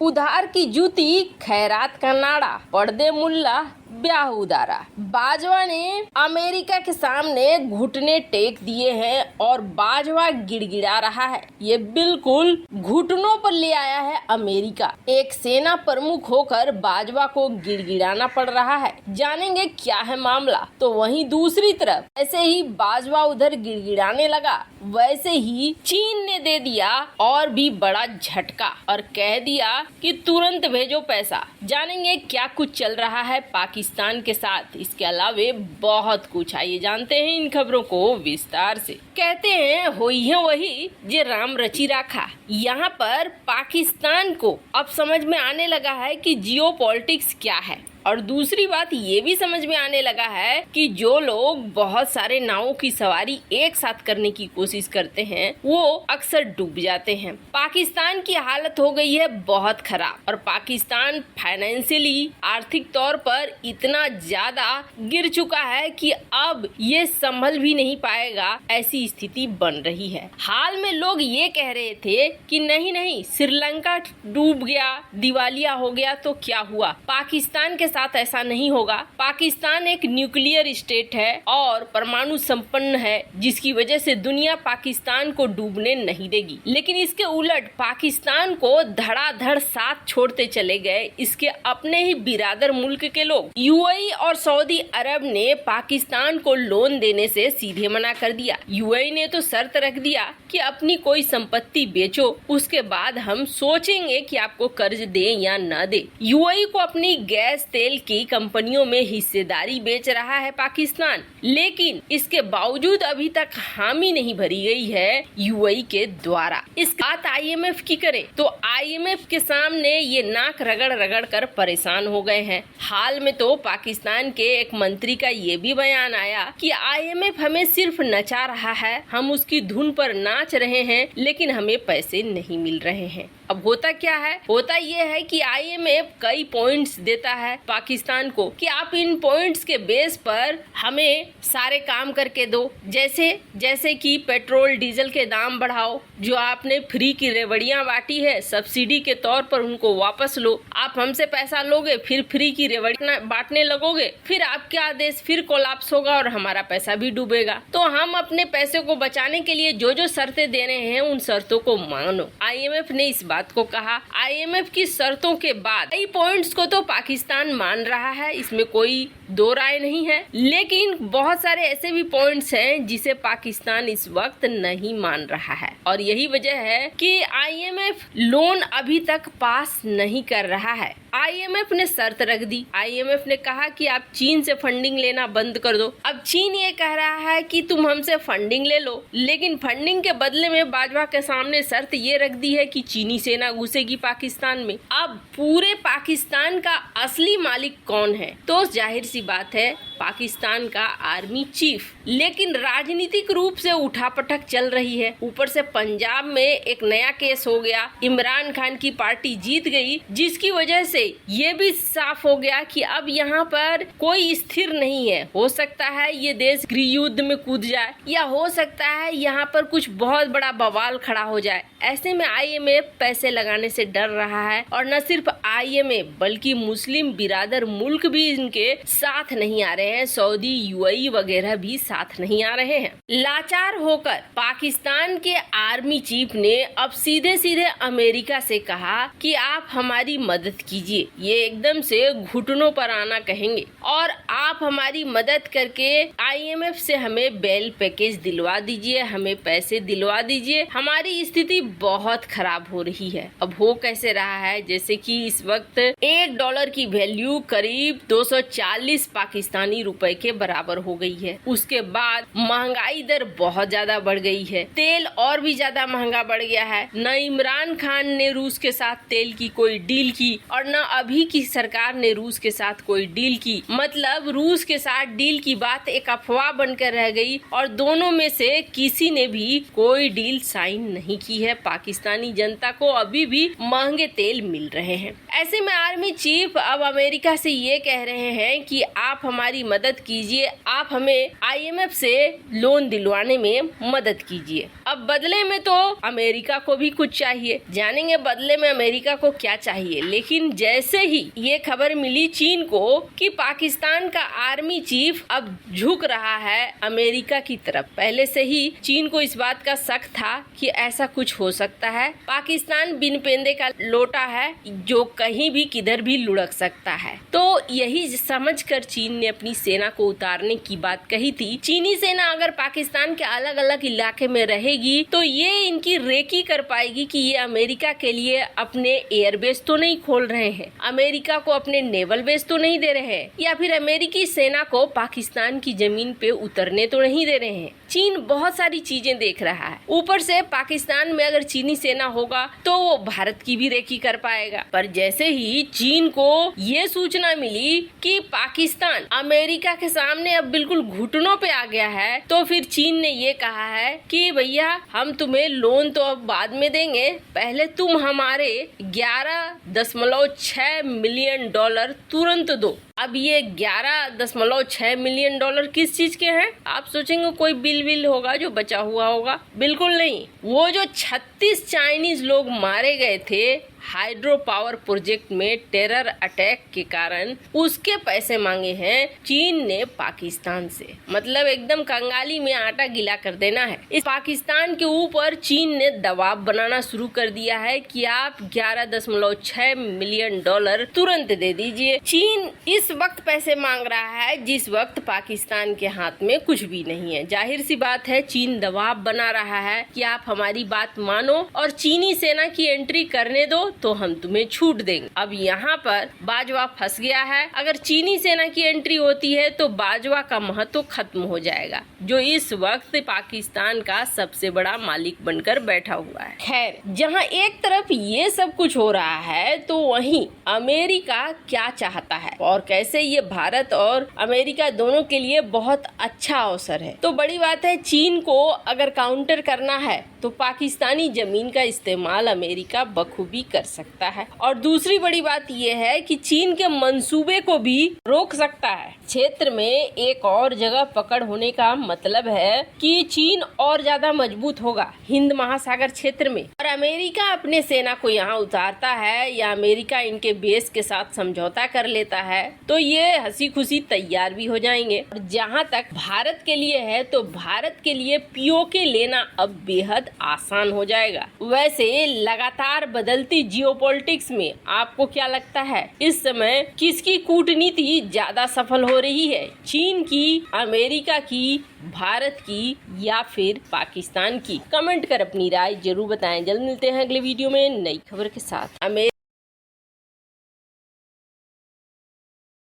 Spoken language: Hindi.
उधार की जूती, खैरात का नाड़ा, पर्दे मुल्ला, ब्याह उदारा। बाजवा ने अमेरिका के सामने घुटने टेक दिए हैं और बाजवा गिड़गिड़ा रहा है। ये बिल्कुल घुटनों पर ले आया है अमेरिका। एक सेना प्रमुख होकर बाजवा को गिड़गिड़ाना पड़ रहा है। जानेंगे क्या है मामला। तो वहीं दूसरी तरफ ऐसे ही बाजवा उधर गिड़गिड़ाने लगा, वैसे ही चीन ने दे दिया और भी बड़ा झटका और कह दिया कि तुरंत भेजो पैसा। जानेंगे क्या कुछ चल रहा है पाकिस्तान के साथ। इसके अलावे बहुत कुछ, आइए जानते हैं इन खबरों को विस्तार से। कहते हैं होई है वही जे राम रची राखा। यहाँ पर पाकिस्तान को अब समझ में आने लगा है कि जियो पॉलिटिक्स क्या है, और दूसरी बात ये भी समझ में आने लगा है कि जो लोग बहुत सारे नावों की सवारी एक साथ करने की कोशिश करते हैं वो अक्सर डूब जाते हैं। पाकिस्तान की हालत हो गई है बहुत खराब और पाकिस्तान फाइनेंशियली, आर्थिक तौर पर इतना ज्यादा गिर चुका है कि अब ये संभल भी नहीं पाएगा, ऐसी स्थिति बन रही है। हाल में लोग ये कह रहे थे कि नहीं श्रीलंका डूब गया, दिवालिया हो गया तो क्या हुआ, पाकिस्तान के साथ ऐसा नहीं होगा। पाकिस्तान एक न्यूक्लियर स्टेट है और परमाणु संपन्न है, जिसकी वजह से दुनिया पाकिस्तान को डूबने नहीं देगी। लेकिन इसके उलट पाकिस्तान को धड़ाधड़ साथ छोड़ते चले गए इसके अपने ही बिरादर मुल्क के लोग। यूएई और सऊदी अरब ने पाकिस्तान को लोन देने से सीधे मना कर दिया। यूएई ने तो शर्त रख दिया कि अपनी कोई संपत्ति बेचो, उसके बाद हम सोचेंगे कि आपको कर्ज दें या न दे। यूएई को अपनी गैस तेल की कंपनियों में हिस्सेदारी बेच रहा है पाकिस्तान, लेकिन इसके बावजूद अभी तक हामी नहीं भरी गई है यूएई के द्वारा। इस बात आईएमएफ की करें तो आईएमएफ के सामने ये नाक रगड़ रगड़ कर परेशान हो गए हैं। हाल में तो पाकिस्तान के एक मंत्री का ये भी बयान आया कि आईएमएफ हमें सिर्फ नचा रहा है, हम उसकी धुन पर नाच रहे हैं लेकिन हमें पैसे नहीं मिल रहे हैं। अब होता क्या है, होता ये है कि आईएमएफ कई पॉइंट्स देता है पाकिस्तान को कि आप इन पॉइंट्स के बेस पर हमें सारे काम करके दो, जैसे कि पेट्रोल डीजल के दाम बढ़ाओ, जो आपने फ्री की रेवड़ियां बांटी है सब्सिडी के तौर पर उनको वापस लो। आप हमसे पैसा लोगे फिर फ्री की रेवड़ियां बांटने लगोगे, फिर आपका देश फिर कोलैप्स होगा और हमारा पैसा भी डूबेगा। तो हम अपने पैसे को बचाने के लिए जो जो शर्तें दे रहे हैं उन शर्तों को मानो। आईएमएफ ने इस बात को कहा। आईएमएफ की शर्तों के बाद कई पॉइंट्स को तो पाकिस्तान मान रहा है, इसमें कोई दो राय नहीं है, लेकिन बहुत सारे ऐसे भी पॉइंट्स हैं जिसे पाकिस्तान इस वक्त नहीं मान रहा है और यही वजह है कि आईएमएफ लोन अभी तक पास नहीं कर रहा है। आईएमएफ ने शर्त रख दी। आईएमएफ ने कहा कि आप चीन से फंडिंग लेना बंद कर दो। अब चीन ये कह रहा है कि तुम हमसे फंडिंग ले लो, लेकिन फंडिंग के बदले में बाजवा के सामने शर्त ये रख दी है कि चीनी सेना घुसेगी पाकिस्तान में। अब पूरे पाकिस्तान का असली मालिक कौन है? तो जाहिर सी बात है पाकिस्तान का आर्मी चीफ। लेकिन राजनीतिक रूप से उठापटक चल रही है। ऊपर से पंजाब में एक नया केस हो गया, इमरान खान की पार्टी जीत गई, जिसकी वजह से ये भी साफ हो गया कि अब यहाँ पर कोई स्थिर नहीं है। हो सकता है ये देश गृह युद्ध में कूद जाए या हो सकता है यहाँ पर कुछ बहुत बड़ा बवाल खड़ा हो जाए। ऐसे में आईएमएफ पैसे लगाने से डर रहा है और न सिर्फ आईएमएफ बल्कि मुस्लिम बिरादर मुल्क भी इनके साथ नहीं आ रहे हैं। सऊदी, यूएई वगैरह भी साथ नहीं आ रहे हैं। लाचार होकर पाकिस्तान के आर्मी चीफ ने अब सीधे सीधे अमेरिका से कहा कि आप हमारी मदद कीजिए। ये एकदम से घुटनों पर आना कहेंगे और आप हमारी मदद करके आईएमएफ से हमें बेल पैकेज दिलवा दीजिए, हमें पैसे दिलवा दीजिए, हमारी स्थिति बहुत खराब हो रही है। अब हो कैसे रहा है, जैसे कि इस वक्त $1 की वैल्यू करीब 240 पाकिस्तानी रुपए के बराबर हो गई है। उसके बाद महंगाई दर बहुत ज्यादा बढ़ गई है, तेल और भी ज्यादा महंगा बढ़ गया है। न इमरान खान ने रूस के साथ तेल की कोई डील की और न अभी की सरकार ने रूस के साथ कोई डील की, मतलब रूस के साथ डील की बात एक अफवाह बनकर रह गई और दोनों में से किसी ने भी कोई डील साइन नहीं की है। पाकिस्तानी जनता को अभी भी महंगे तेल मिल रहे हैं। ऐसे में आर्मी चीफ अब अमेरिका से ये कह रहे हैं कि आप हमारी मदद कीजिए, आप हमें IMF से लोन दिलवाने में मदद कीजिए। अब बदले में तो अमेरिका को भी कुछ चाहिए, जानेंगे बदले में अमेरिका को क्या चाहिए। लेकिन जैसे ही ये खबर मिली चीन को कि पाकिस्तान का आर्मी चीफ अब झुक रहा है अमेरिका की तरफ, पहले से ही चीन को इस बात का शक था कि ऐसा कुछ हो सकता है। पाकिस्तान बिन पेंदे का लोटा है जो कहीं भी किधर भी लुढ़क सकता है। तो यही समझकर चीन ने अपनी सेना को उतारने की बात कही थी। चीनी सेना अगर पाकिस्तान के अलग अलग इलाके में रहेगी तो ये इनकी रेकी कर पाएगी कि ये अमेरिका के लिए अपने एयरबेस तो नहीं खोल रहे हैं, अमेरिका को अपने नेवल बेस तो नहीं दे रहे हैं, या फिर अमेरिकी सेना को पाकिस्तान की जमीन पे उतरने तो नहीं दे रहे हैं। चीन बहुत सारी चीजें देख रहा है। ऊपर से पाकिस्तान में अगर चीनी सेना होगा तो वो भारत की भी रेकी कर पाएगा। पर जैसे ही चीन को ये सूचना मिली कि पाकिस्तान अमेरिका के सामने अब बिल्कुल घुटनों पे आ गया है, तो फिर चीन ने ये कहा है कि भैया हम तुम्हें लोन तो अब बाद में देंगे, पहले तुम हमारे 11.6 मिलियन डॉलर तुरंत दो। अब ये 11.6 मिलियन डॉलर किस चीज के हैं? आप सोचेंगे कोई बिल होगा जो बचा हुआ होगा, बिल्कुल नहीं। वो जो 36 चाइनीज लोग मारे गए थे हाइड्रो पावर प्रोजेक्ट में टेरर अटैक के कारण, उसके पैसे मांगे हैं चीन ने पाकिस्तान से। मतलब एकदम कंगाली में आटा गीला कर देना है। इस पाकिस्तान के ऊपर चीन ने दबाव बनाना शुरू कर दिया है कि आप 11.6 मिलियन डॉलर तुरंत दे दीजिए। चीन इस वक्त पैसे मांग रहा है जिस वक्त पाकिस्तान के हाथ में कुछ भी नहीं है। जाहिर सी बात है चीन दबाव बना रहा है कि आप हमारी बात मानो और चीनी सेना की एंट्री करने दो तो हम तुम्हें छूट देंगे। अब यहाँ पर बाजवा फंस गया है। अगर चीनी सेना की एंट्री होती है तो बाजवा का महत्व खत्म हो जाएगा, जो इस वक्त पाकिस्तान का सबसे बड़ा मालिक बनकर बैठा हुआ है। खैर, जहाँ एक तरफ ये सब कुछ हो रहा है तो वहीं अमेरिका क्या चाहता है और कैसे ये भारत और अमेरिका दोनों के लिए बहुत अच्छा अवसर है। तो बड़ी बात है, चीन को अगर काउंटर करना है तो पाकिस्तानी जमीन का इस्तेमाल अमेरिका बखूबी कर सकता है। और दूसरी बड़ी बात यह है कि चीन के मंसूबे को भी रोक सकता है। क्षेत्र में एक और जगह पकड़ होने का मतलब है कि चीन और ज्यादा मजबूत होगा हिंद महासागर क्षेत्र में। और अमेरिका अपने सेना को यहाँ उतारता है या अमेरिका इनके बेस के साथ समझौता कर लेता है तो ये हंसी खुशी तैयार भी हो जाएंगे। और जहाँ तक भारत के लिए है तो भारत के लिए पीओके लेना अब बेहद आसान हो जाएगा। वैसे लगातार बदलती जियोपॉलिटिक्स में आपको क्या लगता है इस समय किसकी कूटनीति ज्यादा सफल हो रही है? चीन की, अमेरिका की, भारत की या फिर पाकिस्तान की? कमेंट कर अपनी राय जरूर बताएं। जल्द मिलते हैं अगले वीडियो में नई खबर के साथ।